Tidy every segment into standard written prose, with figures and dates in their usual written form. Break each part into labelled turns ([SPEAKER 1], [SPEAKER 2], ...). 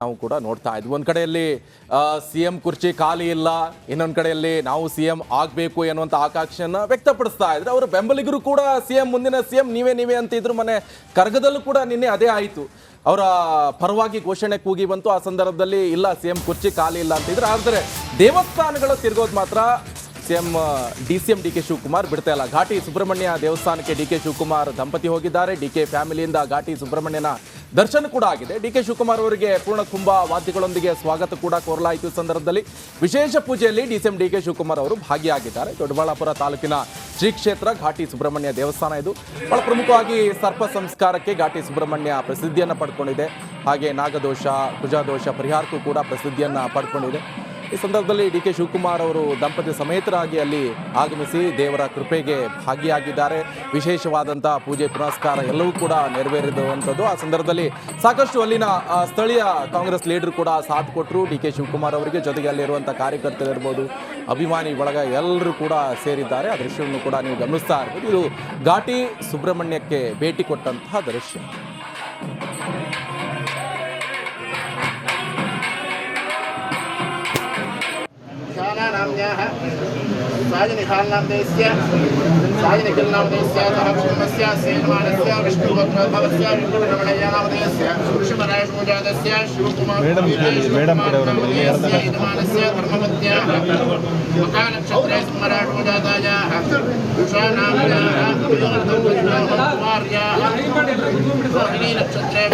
[SPEAKER 1] ನಾವು ಕೂಡ ನೋಡ್ತಾ ಇದ್ವಿ. ಒಂದು ಕಡೆಯಲ್ಲಿ ಸಿಎಂ ಕುರ್ಚಿ ಖಾಲಿ ಇಲ್ಲ, ಇನ್ನೊಂದು ಕಡೆಯಲ್ಲಿ ನಾವು ಸಿಎಂ ಆಗಬೇಕು ಎನ್ನುವಂಥ ಆಕಾಂಕ್ಷೆಯನ್ನು ವ್ಯಕ್ತಪಡಿಸ್ತಾ ಇದ್ರೆ ಅವರ ಬೆಂಬಲಿಗರು ಕೂಡ ಸಿಎಂ ಮುಂದಿನ ಸಿಎಂ ನೀವೇ ಅಂತಿದ್ರು. ಮನೆ ಕರಗದಲ್ಲೂ ಕೂಡ ನಿನ್ನೆ ಅದೇ ಆಯಿತು. ಅವರ ಪರವಾಗಿ ಘೋಷಣೆ ಕೂಗಿ ಬಂತು. ಆ ಸಂದರ್ಭದಲ್ಲಿ ಇಲ್ಲ ಸಿಎಂ ಕುರ್ಚಿ ಖಾಲಿ ಇಲ್ಲ ಅಂತಿದ್ರು. ಆದರೆ ದೇವಸ್ಥಾನಗಳು ತಿರುಗೋದು ಮಾತ್ರ ಸಿಎಂ ಡಿ ಕೆ ಶಿವಕುಮಾರ್ ಬಿಡ್ತಾ ಇಲ್ಲ. ಘಾಟಿ ಸುಬ್ರಹ್ಮಣ್ಯ ದೇವಸ್ಥಾನಕ್ಕೆ ಡಿ ಕೆ ಶಿವಕುಮಾರ್ ದಂಪತಿ ಹೋಗಿದ್ದಾರೆ. ಡಿ ಕೆ ಫ್ಯಾಮಿಲಿಯಿಂದ ಘಾಟಿ ಸುಬ್ರಹ್ಮಣ್ಯನ ದರ್ಶನ ಕೂಡ ಆಗಿದೆ. ಡಿ ಕೆ ಶಿವಕುಮಾರ್ ಅವರಿಗೆ ಪೂರ್ಣ ಕುಂಭ ವಾದ್ಯಗಳೊಂದಿಗೆ ಸ್ವಾಗತ ಕೂಡ ಕೋರಲಾಯಿತು. ಸಂದರ್ಭದಲ್ಲಿ ವಿಶೇಷ ಪೂಜೆಯಲ್ಲಿ ಡಿ ಕೆ ಶಿವಕುಮಾರ್ ಅವರು ಭಾಗಿಯಾಗಿದ್ದಾರೆ. ದೊಡ್ಡಬಳ್ಳಾಪುರ ತಾಲೂಕಿನ ಶ್ರೀ ಕ್ಷೇತ್ರ ಘಾಟಿ ಸುಬ್ರಹ್ಮಣ್ಯ ದೇವಸ್ಥಾನ ಇದು. ಬಹಳ ಪ್ರಮುಖವಾಗಿ ಸರ್ಪ ಸಂಸ್ಕಾರಕ್ಕೆ ಘಾಟಿ ಸುಬ್ರಹ್ಮಣ್ಯ ಪ್ರಸಿದ್ಧಿಯನ್ನು ಪಡ್ಕೊಂಡಿದೆ. ಹಾಗೆ ನಾಗದೋಷ ಕುಜದೋಷ ಪರಿಹಾರಕ್ಕೂ ಕೂಡ ಪ್ರಸಿದ್ಧಿಯನ್ನು ಪಡ್ಕೊಂಡಿದೆ. ಈ ಸಂದರ್ಭದಲ್ಲಿ ಡಿ ಕೆ ಶಿವಕುಮಾರ್ ಅವರು ದಂಪತಿ ಸಮೇತರಾಗಿ ಅಲ್ಲಿ ಆಗಮಿಸಿ ದೇವರ ಕೃಪೆಗೆ ಭಾಗಿಯಾಗಿದ್ದಾರೆ. ವಿಶೇಷವಾದಂಥ ಪೂಜೆ ಪುನಸ್ಕಾರ ಎಲ್ಲವೂ ಕೂಡ ನೆರವೇರಿರುವಂಥದ್ದು. ಆ ಸಂದರ್ಭದಲ್ಲಿ ಸಾಕಷ್ಟು ಅಲ್ಲಿನ ಸ್ಥಳೀಯ ಕಾಂಗ್ರೆಸ್ ಲೀಡರ್ ಕೂಡ ಸಾಥ್ ಕೊಟ್ಟರು ಡಿ ಕೆ ಶಿವಕುಮಾರ್ ಅವರಿಗೆ. ಜೊತೆಗೆ ಅಲ್ಲಿರುವಂಥ ಕಾರ್ಯಕರ್ತರಿರ್ಬೋದು, ಅಭಿಮಾನಿ ಬಳಗ ಎಲ್ಲರೂ ಕೂಡ ಸೇರಿದ್ದಾರೆ. ಆ ದೃಶ್ಯವನ್ನು ಕೂಡ ನೀವು ಗಮನಿಸ್ತಾ ಇರ್ಬೋದು. ಇದು ಘಾಟಿ ಸುಬ್ರಹ್ಮಣ್ಯಕ್ಕೆ ಭೇಟಿ ಕೊಟ್ಟಂತಹ ದೃಶ್ಯ.
[SPEAKER 2] साजनिखालनामदेस्य साजनिखिलनामदेस्य सहक्षमस्य सेनमानस्य विष्णुगोत्रभवस्य विष्णुरमणयनामदेस्य पुरुषमरायशोजातस्य शिवकुमारस्य यजमानस्य धर्मपत्न्याः मकानक्षत्रे स्मराशोजातायाः उषानाम्याः कुमार्याः रोहिणी नक्षत्रे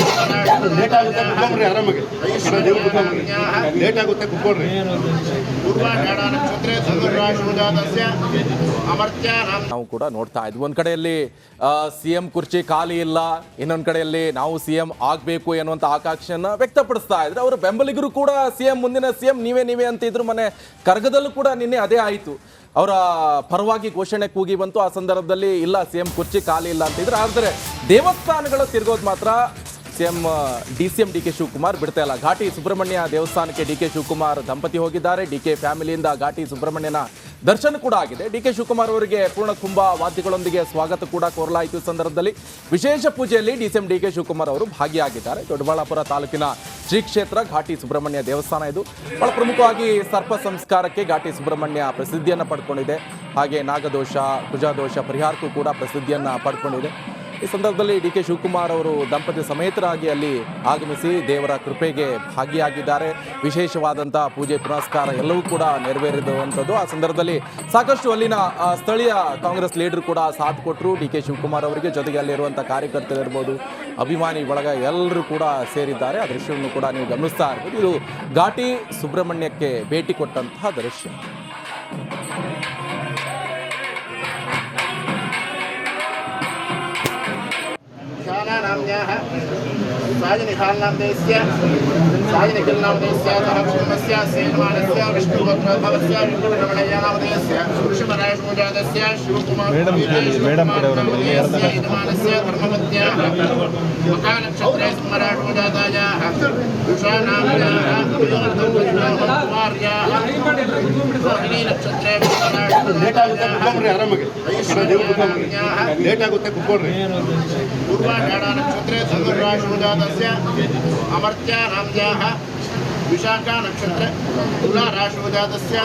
[SPEAKER 1] ನಾವು ಕೂಡ ನೋಡ್ತಾ ಇದ್ವಿ. ಒಂದು ಕಡೆಯಲ್ಲಿ ಸಿಎಂ ಕುರ್ಚಿ ಖಾಲಿ ಇಲ್ಲ, ಇನ್ನೊಂದು ಕಡೆಯಲ್ಲಿ ನಾವು ಸಿಎಂ ಆಗಬೇಕು ಎನ್ನುವಂಥ ಆಕಾಂಕ್ಷೆಯನ್ನು ವ್ಯಕ್ತಪಡಿಸ್ತಾ ಇದ್ರೆ ಅವರ ಬೆಂಬಲಿಗರು ಕೂಡ ಸಿಎಂ ಮುಂದಿನ ಸಿಎಂ ನೀವೇ ಅಂತಿದ್ರು. ಮನೆ ಕರಗದಲ್ಲೂ ಕೂಡ ನಿನ್ನೆ ಅದೇ ಆಯಿತು. ಅವರ ಪರವಾಗಿ ಘೋಷಣೆ ಕೂಗಿ ಬಂತು. ಆ ಸಂದರ್ಭದಲ್ಲಿ ಇಲ್ಲ ಸಿಎಂ ಕುರ್ಚಿ ಖಾಲಿ ಇಲ್ಲ ಅಂತಿದ್ರು. ಆದರೆ ದೇವಸ್ಥಾನಗಳು ತಿರುಗೋದು ಮಾತ್ರ ಸಿಎಂ ಡಿ ಕೆ ಶಿವಕುಮಾರ್ ಬಿಡ್ತಾ ಇಲ್ಲ. ಘಾಟಿ ಸುಬ್ರಹ್ಮಣ್ಯ ದೇವಸ್ಥಾನಕ್ಕೆ ಡಿ ಕೆ ಶಿವಕುಮಾರ್ ದಂಪತಿ ಹೋಗಿದ್ದಾರೆ. ಡಿ ಕೆ ಫ್ಯಾಮಿಲಿಯಿಂದ ಘಾಟಿ ಸುಬ್ರಹ್ಮಣ್ಯನ ದರ್ಶನ ಕೂಡ ಆಗಿದೆ. ಡಿ ಕೆ ಶಿವಕುಮಾರ್ ಅವರಿಗೆ ಪೂರ್ಣ ಕುಂಭ ವಾದ್ಯಗಳೊಂದಿಗೆ ಸ್ವಾಗತ ಕೂಡ ಕೋರಲಾಯಿತು. ಸಂದರ್ಭದಲ್ಲಿ ವಿಶೇಷ ಪೂಜೆಯಲ್ಲಿ ಡಿ ಕೆ ಶಿವಕುಮಾರ್ ಅವರು ಭಾಗಿಯಾಗಿದ್ದಾರೆ. ದೊಡ್ಡಬಳ್ಳಾಪುರ ತಾಲೂಕಿನ ಶ್ರೀ ಕ್ಷೇತ್ರ ಘಾಟಿ ಸುಬ್ರಹ್ಮಣ್ಯ ದೇವಸ್ಥಾನ ಇದು. ಬಹಳ ಪ್ರಮುಖವಾಗಿ ಸರ್ಪ ಸಂಸ್ಕಾರಕ್ಕೆ ಘಾಟಿ ಸುಬ್ರಹ್ಮಣ್ಯ ಪ್ರಸಿದ್ಧಿಯನ್ನು ಪಡ್ಕೊಂಡಿದೆ. ಹಾಗೆ ನಾಗದೋಷ ಕುಜದೋಷ ಪರಿಹಾರಕ್ಕೂ ಕೂಡ ಪ್ರಸಿದ್ಧಿಯನ್ನು ಪಡ್ಕೊಂಡಿದೆ. ಈ ಸಂದರ್ಭದಲ್ಲಿ ಡಿ ಕೆ ಶಿವಕುಮಾರ್ ಅವರು ದಂಪತಿ ಸಮೇತರಾಗಿ ಅಲ್ಲಿ ಆಗಮಿಸಿ ದೇವರ ಕೃಪೆಗೆ ಭಾಗಿಯಾಗಿದ್ದಾರೆ. ವಿಶೇಷವಾದಂಥ ಪೂಜೆ ಪುನಸ್ಕಾರ ಎಲ್ಲವೂ ಕೂಡ ನೆರವೇರಿರುವಂಥದ್ದು. ಆ ಸಂದರ್ಭದಲ್ಲಿ ಸಾಕಷ್ಟು ಅಲ್ಲಿನ ಸ್ಥಳೀಯ ಕಾಂಗ್ರೆಸ್ ಲೀಡರ್ ಕೂಡ ಸಾಥ್ ಕೊಟ್ಟರು ಡಿ ಕೆ ಶಿವಕುಮಾರ್ ಅವರಿಗೆ. ಜೊತೆಗೆ ಅಲ್ಲಿರುವಂಥ ಕಾರ್ಯಕರ್ತರಿರ್ಬೋದು, ಅಭಿಮಾನಿ ಬಳಗ ಎಲ್ಲರೂ ಕೂಡ ಸೇರಿದ್ದಾರೆ. ಆ ದೃಶ್ಯವನ್ನು ಕೂಡ ನೀವು ಗಮನಿಸ್ತಾ ಇರ್ಬೋದು. ಇದು ಘಾಟಿ ಸುಬ್ರಹ್ಮಣ್ಯಕ್ಕೆ ಭೇಟಿ ಕೊಟ್ಟಂತಹ ದೃಶ್ಯ.
[SPEAKER 2] साजनिखालनामदेस्य साजनिखिलनामदेस्य सहक्षमस्य सेनमानस्य विष्णुगोत्रभवस्य विष्णुरमणयनामदेस्य पुरुषमरायशोजातस्य शिवकुमारस्य यजमानस्य धर्मपत्न्याः मकानक्षत्रे स्मराशोजातायाः उषानाम्याः कुमार्याः रोहिणी नक्षत्रे नक्षत्रे धनुराशोजातस्य अमर्त्यानाम्याः ವಿಶಾಖಾ ನಕ್ಷತ್ರ ತುಲಾ ರಾಶೋಜಾತಸ್ಯ.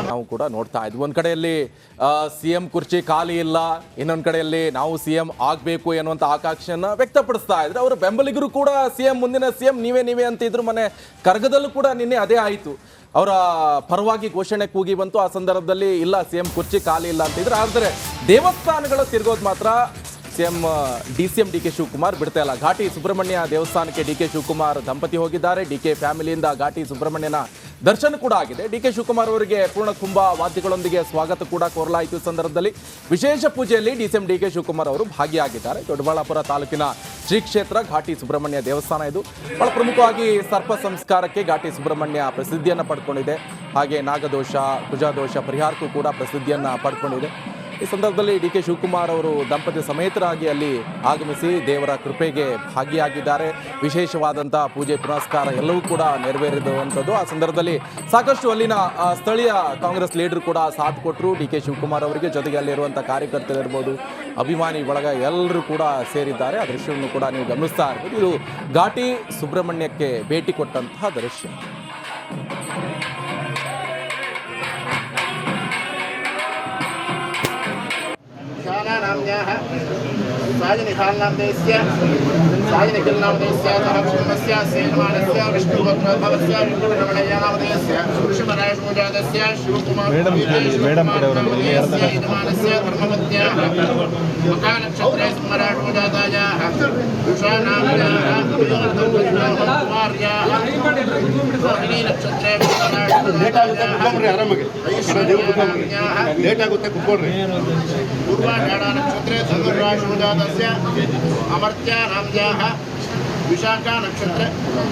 [SPEAKER 1] ನಾವು ಕೂಡ ನೋಡ್ತಾ ಇದ್ವಿ. ಒಂದು ಕಡೆಯಲ್ಲಿ ಸಿಎಂ ಕುರ್ಚಿ ಖಾಲಿ ಇಲ್ಲ, ಇನ್ನೊಂದು ಕಡೆಯಲ್ಲಿ ನಾವು ಸಿಎಂ ಆಗಬೇಕು ಎನ್ನುವಂಥ ಆಕಾಂಕ್ಷೆಯನ್ನು ವ್ಯಕ್ತಪಡಿಸ್ತಾ ಇದ್ರೆ ಅವರ ಬೆಂಬಲಿಗರು ಕೂಡ ಸಿಎಂ ಮುಂದಿನ ಸಿಎಂ ನೀವೇ ಅಂತಿದ್ರು. ಮನೆ ಕರಗದಲ್ಲೂ ಕೂಡ ನಿನ್ನೆ ಅದೇ ಆಯಿತು. ಅವರ ಪರವಾಗಿ ಘೋಷಣೆ ಕೂಗಿ ಬಂತು. ಆ ಸಂದರ್ಭದಲ್ಲಿ ಇಲ್ಲ ಸಿಎಂ ಕುರ್ಚಿ ಖಾಲಿ ಇಲ್ಲ ಅಂತಿದ್ರು. ಆದರೆ ದೇವಸ್ಥಾನಗಳು ತಿರುಗೋದು ಮಾತ್ರ ಸಿಎಂ ಡಿ ಕೆ ಶಿವಕುಮಾರ್ ಬಿಡ್ತಾ ಇಲ್ಲ. ಘಾಟಿ ಸುಬ್ರಹ್ಮಣ್ಯ ದೇವಸ್ಥಾನಕ್ಕೆ ಡಿ ಕೆ ಶಿವಕುಮಾರ್ ದಂಪತಿ ಹೋಗಿದ್ದಾರೆ. ಡಿ ಕೆ ಫ್ಯಾಮಿಲಿಯಿಂದ ಘಾಟಿ ಸುಬ್ರಹ್ಮಣ್ಯನ ದರ್ಶನ ಕೂಡ ಆಗಿದೆ. ಡಿ ಕೆ ಶಿವಕುಮಾರ್ ಅವರಿಗೆ ಪೂರ್ಣ ಕುಂಭ ವಾದ್ಯಗಳೊಂದಿಗೆ ಸ್ವಾಗತ ಕೂಡ ಕೋರಲಾಯಿತು. ಸಂದರ್ಭದಲ್ಲಿ ವಿಶೇಷ ಪೂಜೆಯಲ್ಲಿ ಡಿ ಕೆ ಶಿವಕುಮಾರ್ ಅವರು ಭಾಗಿಯಾಗಿದ್ದಾರೆ. ದೊಡ್ಡಬಳ್ಳಾಪುರ ತಾಲೂಕಿನ ಶ್ರೀ ಕ್ಷೇತ್ರ ಘಾಟಿ ಸುಬ್ರಹ್ಮಣ್ಯ ದೇವಸ್ಥಾನ ಇದು. ಬಹಳ ಪ್ರಮುಖವಾಗಿ ಸರ್ಪ ಸಂಸ್ಕಾರಕ್ಕೆ ಘಾಟಿ ಸುಬ್ರಹ್ಮಣ್ಯ ಪ್ರಸಿದ್ಧಿಯನ್ನು ಪಡ್ಕೊಂಡಿದೆ. ಹಾಗೆ ನಾಗದೋಷ ಕುಜದೋಷ ಪರಿಹಾರಕ್ಕೂ ಕೂಡ ಪ್ರಸಿದ್ಧಿಯನ್ನು ಪಡ್ಕೊಂಡಿದೆ. ಈ ಈ ಸಂದರ್ಭದಲ್ಲಿ ಡಿ ಕೆ ಶಿವಕುಮಾರ್ ಅವರು ದಂಪತಿ ಸಮೇತರಾಗಿ ಅಲ್ಲಿ ಆಗಮಿಸಿ ದೇವರ ಕೃಪೆಗೆ ಭಾಗಿಯಾಗಿದ್ದಾರೆ. ವಿಶೇಷವಾದಂಥ ಪೂಜೆ ಪುನಸ್ಕಾರ ಎಲ್ಲವೂ ಕೂಡ ನೆರವೇರಿರುವಂಥದ್ದು. ಆ ಸಂದರ್ಭದಲ್ಲಿ ಸಾಕಷ್ಟು ಅಲ್ಲಿನ ಸ್ಥಳೀಯ ಕಾಂಗ್ರೆಸ್ ಲೀಡರ್ ಕೂಡ ಸಾಥ್ ಕೊಟ್ಟರು ಡಿ ಕೆ ಶಿವಕುಮಾರ್ ಅವರಿಗೆ. ಜೊತೆಗೆ ಅಲ್ಲಿರುವಂಥ ಕಾರ್ಯಕರ್ತರಿರ್ಬೋದು, ಅಭಿಮಾನಿ ಬಳಗ ಎಲ್ಲರೂ ಕೂಡ ಸೇರಿದ್ದಾರೆ. ಆ ದೃಶ್ಯವನ್ನು ಕೂಡ ನೀವು ಗಮನಿಸ್ತಾ ಇರ್ಬೋದು. ಇದು ಘಾಟಿ ಸುಬ್ರಹ್ಮಣ್ಯಕ್ಕೆ ಭೇಟಿ ಕೊಟ್ಟಂತಹ ದೃಶ್ಯ.
[SPEAKER 2] नाम्न्याः सायनिहालनामदेस्य सायनिखिलनामदेस्य सहक्षमस्य सेनमानस्य विष्णुभद्रभवस्य विष्णुरमणय्यनामदेस्य पुरुषमरायशोजातस्य शिवकुमारस्य यजमानस्य धर्मपत्न्याः मकानक्षत्रे स्मराशोजातायाः उषानाम्न्याः कुमार्याः रोहिणीनक्षत्रे पूर्वाषाढनक्षत्रे धनुर्राशोजातस्य अमर्त्यानाम्न्याः ವಿಶಾಖಾ ನಕ್ಷತ್ರ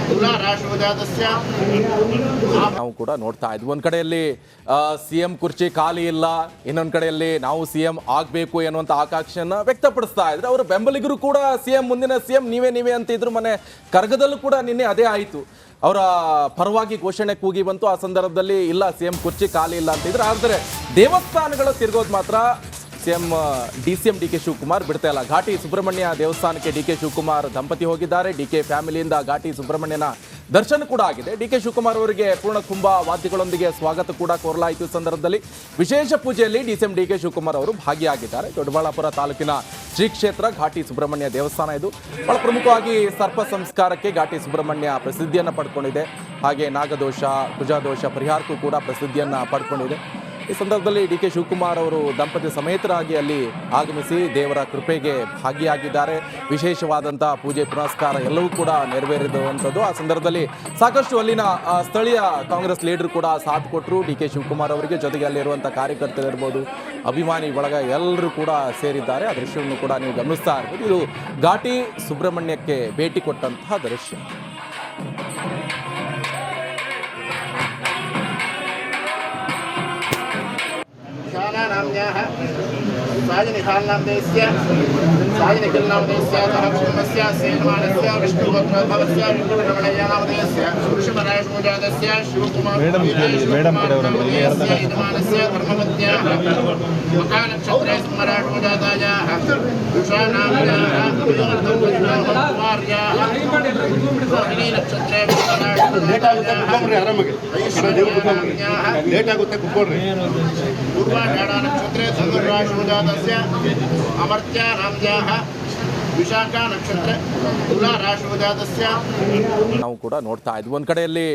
[SPEAKER 2] ತುಲಾ ರಾಶಿವಾದಸ್ಯ
[SPEAKER 1] ನಾವು ಕೂಡ ನೋಡ್ತಾ ಇದ್ವಿ. ಒಂದು ಕಡೆಯಲ್ಲಿ ಸಿಎಂ ಕುರ್ಚಿ ಖಾಲಿ ಇಲ್ಲ, ಇನ್ನೊಂದು ಕಡೆಯಲ್ಲಿ ನಾವು ಸಿಎಂ ಆಗಬೇಕು ಎನ್ನುವಂಥ ಆಕಾಂಕ್ಷೆಯನ್ನು ವ್ಯಕ್ತಪಡಿಸ್ತಾ ಇದ್ರೆ ಅವರ ಬೆಂಬಲಿಗರು ಕೂಡ ಸಿಎಂ ಮುಂದಿನ ಸಿಎಂ ನೀವೇ ಅಂತಿದ್ರು. ಮನೆ ಕರ್ಗದಲ್ಲೂ ಕೂಡ ನಿನ್ನೆ ಅದೇ ಆಯಿತು. ಅವರ ಪರವಾಗಿ ಘೋಷಣೆ ಕೂಗಿ ಬಂತು. ಆ ಸಂದರ್ಭದಲ್ಲಿ ಇಲ್ಲ ಸಿಎಂ ಕುರ್ಚಿ ಖಾಲಿ ಇಲ್ಲ ಅಂತಿದ್ರು. ಆದರೆ ದೇವಸ್ಥಾನಗಳು ತಿರುಗೋದು ಮಾತ್ರ ಡಿ.ಸಿ.ಎಂ ಡಿ ಕೆ ಶಿವಕುಮಾರ್ ಬಿಡ್ತಾ ಇಲ್ಲ. ಘಾಟಿ ಸುಬ್ರಹ್ಮಣ್ಯ ದೇವಸ್ಥಾನಕ್ಕೆ ಡಿ ಕೆ ಶಿವಕುಮಾರ್ ದಂಪತಿ ಹೋಗಿದ್ದಾರೆ. ಡಿ ಕೆ ಫ್ಯಾಮಿಲಿಯಿಂದ ಘಾಟಿ ಸುಬ್ರಹ್ಮಣ್ಯನ ದರ್ಶನ ಕೂಡ ಆಗಿದೆ. ಡಿ ಕೆ ಶಿವಕುಮಾರ್ ಅವರಿಗೆ ಪೂರ್ಣ ಕುಂಭ ವಾದ್ಯಗಳೊಂದಿಗೆ ಸ್ವಾಗತ ಕೂಡ ಕೋರಲಾಯಿತು. ಸಂದರ್ಭದಲ್ಲಿ ವಿಶೇಷ ಪೂಜೆಯಲ್ಲಿ ಡಿ.ಸಿ.ಎಂ ಡಿ ಕೆ ಶಿವಕುಮಾರ್ ಅವರು ಭಾಗಿಯಾಗಿದ್ದಾರೆ. ದೊಡ್ಡಬಳ್ಳಾಪುರ ತಾಲೂಕಿನ ಶ್ರೀ ಕ್ಷೇತ್ರ ಘಾಟಿ ಸುಬ್ರಹ್ಮಣ್ಯ ದೇವಸ್ಥಾನ ಇದು. ಬಹಳ ಪ್ರಮುಖವಾಗಿ ಸರ್ಪ ಸಂಸ್ಕಾರಕ್ಕೆ ಘಾಟಿ ಸುಬ್ರಹ್ಮಣ್ಯ ಪ್ರಸಿದ್ಧಿಯನ್ನು ಪಡ್ಕೊಂಡಿದೆ. ಹಾಗೆ ನಾಗದೋಷ, ಕುಜದೋಷ ಪರಿಹಾರಕ್ಕೂ ಕೂಡ ಪ್ರಸಿದ್ಧಿಯನ್ನು ಪಡ್ಕೊಂಡಿದೆ. ಈ ಸಂದರ್ಭದಲ್ಲಿ ಡಿ ಕೆ ಶಿವಕುಮಾರ್ ಅವರು ದಂಪತಿ ಸಮೇತರಾಗಿ ಅಲ್ಲಿ ಆಗಮಿಸಿ ದೇವರ ಕೃಪೆಗೆ ಭಾಗಿಯಾಗಿದ್ದಾರೆ. ವಿಶೇಷವಾದಂಥ ಪೂಜೆ ಪುನಸ್ಕಾರ ಎಲ್ಲವೂ ಕೂಡ ನೆರವೇರಿರುವಂಥದ್ದು. ಆ ಸಂದರ್ಭದಲ್ಲಿ ಸಾಕಷ್ಟು ಅಲ್ಲಿನ ಸ್ಥಳೀಯ ಕಾಂಗ್ರೆಸ್ ಲೀಡರ್ ಕೂಡ ಸಾಥ್ ಕೊಟ್ಟರು ಡಿ ಕೆ ಶಿವಕುಮಾರ್ ಅವರಿಗೆ. ಜೊತೆಗೆ ಅಲ್ಲಿರುವಂಥ ಕಾರ್ಯಕರ್ತರಿರ್ಬೋದು, ಅಭಿಮಾನಿ ಬಳಗ ಎಲ್ಲರೂ ಕೂಡ ಸೇರಿದ್ದಾರೆ. ಆ ದೃಶ್ಯವನ್ನು ಕೂಡ ನೀವು ಗಮನಿಸ್ತಾ ಇರ್ಬೋದು. ಇದು ಘಾಟಿ ಸುಬ್ರಹ್ಮಣ್ಯಕ್ಕೆ ಭೇಟಿ ಕೊಟ್ಟಂತಹ ದೃಶ್ಯ.
[SPEAKER 2] नाम्न्याः सायनिहालनामदेस्य सायनिखिलनामदेस्य सहक्षमस्य सेनमानस्य विष्णुभद्रभवस्य विष्णुरमणय्यनामदेस्य पुरुषमरायशोजातस्य शिवकुमारस्य यजमानस्य धर्मपत्न्याः मकानक्षत्रे स्मराशोजातायाः उषानाम्न्याः कुमार्याः रोहिणीनक्षत्रे पूर्वाषाढनक्षत्रे धनुर्राशोजातस्य अमर्त्यानाम्न्याः ವಿಶಾಖಾ ನಕ್ಷತ್ರ ತುಲಾ ರಾಶಿವಾದಸ್ಯ
[SPEAKER 1] ನಾವು ಕೂಡ ನೋಡ್ತಾ ಇದ್ವಿ. ಒಂದು ಕಡೆಯಲ್ಲಿ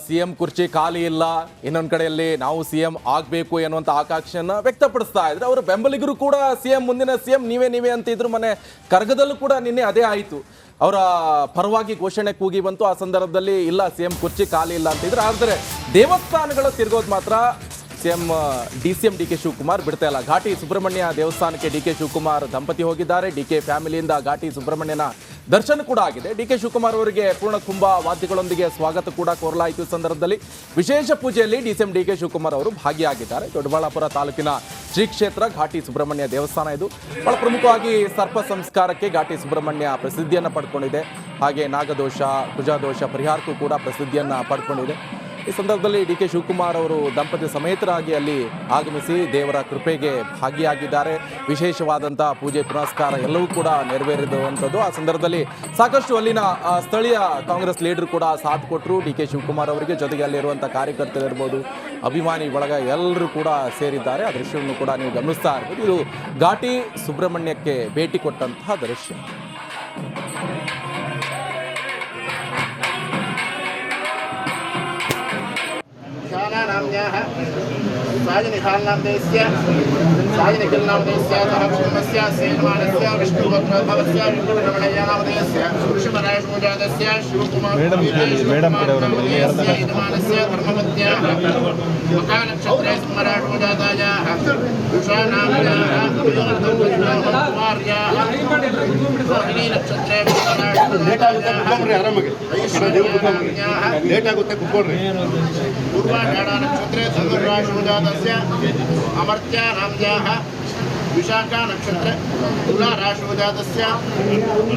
[SPEAKER 1] ಸಿಎಂ ಕುರ್ಚಿ ಖಾಲಿ ಇಲ್ಲ, ಇನ್ನೊಂದು ಕಡೆಯಲ್ಲಿ ನಾವು ಸಿಎಂ ಆಗಬೇಕು ಎನ್ನುವಂಥ ಆಕಾಂಕ್ಷೆಯನ್ನು ವ್ಯಕ್ತಪಡಿಸ್ತಾ ಇದ್ರೆ ಅವರ ಬೆಂಬಲಿಗರು ಕೂಡ ಸಿಎಂ ಮುಂದಿನ ಸಿಎಂ ನೀವೇ ಅಂತಿದ್ರು. ಮನೆ ಕರ್ಗದಲ್ಲೂ ಕೂಡ ನಿನ್ನೆ ಅದೇ ಆಯಿತು. ಅವರ ಪರವಾಗಿ ಘೋಷಣೆ ಕೂಗಿ ಬಂತು. ಆ ಸಂದರ್ಭದಲ್ಲಿ ಇಲ್ಲ ಸಿಎಂ ಕುರ್ಚಿ ಖಾಲಿ ಇಲ್ಲ ಅಂತಿದ್ರು. ಆದರೆ ದೇವಸ್ಥಾನಗಳು ತಿರುಗೋದು ಮಾತ್ರ ಡಿ.ಸಿ.ಎಂ ಡಿ ಕೆ ಶಿವಕುಮಾರ್ ಬಿಡ್ತಾ ಇಲ್ಲ. ಘಾಟಿ ಸುಬ್ರಹ್ಮಣ್ಯ ದೇವಸ್ಥಾನಕ್ಕೆ ಡಿ ಕೆ ಶಿವಕುಮಾರ್ ದಂಪತಿ ಹೋಗಿದ್ದಾರೆ. ಡಿ ಕೆ ಫ್ಯಾಮಿಲಿಯಿಂದ ಘಾಟಿ ಸುಬ್ರಹ್ಮಣ್ಯನ ದರ್ಶನ ಕೂಡ ಆಗಿದೆ. ಡಿ ಕೆ ಶಿವಕುಮಾರ್ ಅವರಿಗೆ ಪೂರ್ಣ ಕುಂಭ ವಾದ್ಯಗಳೊಂದಿಗೆ ಸ್ವಾಗತ ಕೂಡ ಕೋರಲಾಯಿತು. ಸಂದರ್ಭದಲ್ಲಿ ವಿಶೇಷ ಪೂಜೆಯಲ್ಲಿ ಡಿ.ಸಿ.ಎಂ ಡಿ ಕೆ ಶಿವಕುಮಾರ್ ಅವರು ಭಾಗಿಯಾಗಿದ್ದಾರೆ. ದೊಡ್ಡಬಳ್ಳಾಪುರ ತಾಲೂಕಿನ ಶ್ರೀ ಕ್ಷೇತ್ರ ಘಾಟಿ ಸುಬ್ರಹ್ಮಣ್ಯ ದೇವಸ್ಥಾನ ಇದು. ಬಹಳ ಪ್ರಮುಖವಾಗಿ ಸರ್ಪ ಸಂಸ್ಕಾರಕ್ಕೆ ಘಾಟಿ ಸುಬ್ರಹ್ಮಣ್ಯ ಪ್ರಸಿದ್ಧಿಯನ್ನು ಪಡ್ಕೊಂಡಿದೆ. ಹಾಗೆ ನಾಗದೋಷ, ಕುಜದೋಷ ಪರಿಹಾರಕ್ಕೂ ಕೂಡ ಪ್ರಸಿದ್ಧಿಯನ್ನು ಪಡ್ಕೊಂಡಿದೆ. ಈ ಸಂದರ್ಭದಲ್ಲಿ ಡಿ ಕೆ ಶಿವಕುಮಾರ್ ಅವರು ದಂಪತಿ ಸಮೇತರಾಗಿ ಅಲ್ಲಿ ಆಗಮಿಸಿ ದೇವರ ಕೃಪೆಗೆ ಭಾಗಿಯಾಗಿದ್ದಾರೆ. ವಿಶೇಷವಾದಂಥ ಪೂಜೆ ಪುನಸ್ಕಾರ ಎಲ್ಲವೂ ಕೂಡ ನೆರವೇರಿರುವಂಥದ್ದು. ಆ ಸಂದರ್ಭದಲ್ಲಿ ಸಾಕಷ್ಟು ಅಲ್ಲಿನ ಸ್ಥಳೀಯ ಕಾಂಗ್ರೆಸ್ ಲೀಡರ್ ಕೂಡ ಸಾಥ್ ಕೊಟ್ಟರು ಡಿ ಕೆ ಶಿವಕುಮಾರ್ ಅವರಿಗೆ. ಜೊತೆಗೆ ಅಲ್ಲಿರುವಂಥ ಕಾರ್ಯಕರ್ತರಿರ್ಬೋದು, ಅಭಿಮಾನಿ ಬಳಗ ಎಲ್ಲರೂ ಕೂಡ ಸೇರಿದ್ದಾರೆ. ಆ ದೃಶ್ಯವನ್ನು ಕೂಡ ನೀವು ಗಮನಿಸ್ತಾ ಇರ್ಬೋದು. ಇದು ಘಾಟಿ ಸುಬ್ರಹ್ಮಣ್ಯಕ್ಕೆ ಭೇಟಿ ಕೊಟ್ಟಂತಹ ದೃಶ್ಯ.
[SPEAKER 2] नाम्न्याः सायनिहालनामदेस्य सायनिखिलनामदेस्य सहक्षमस्य सेनमानस्य विष्णुभद्रभवस्य विष्णुरमणय्यनामदेस्य पुरुषमरायशोजातस्य शिवकुमारस्य यजमानस्य धर्मपत्न्याः मकानक्षत्रे स्मराशोजातायाः उषानाम्न्याः कुमार्याः रोहिणीनक्षत्रे पूर्वाषाढनक्षत्रे धनुर्राशोजातस्य अमर्त्यानाम्न्याः विशाखा नक्षत्रे तुला राशो जातस्य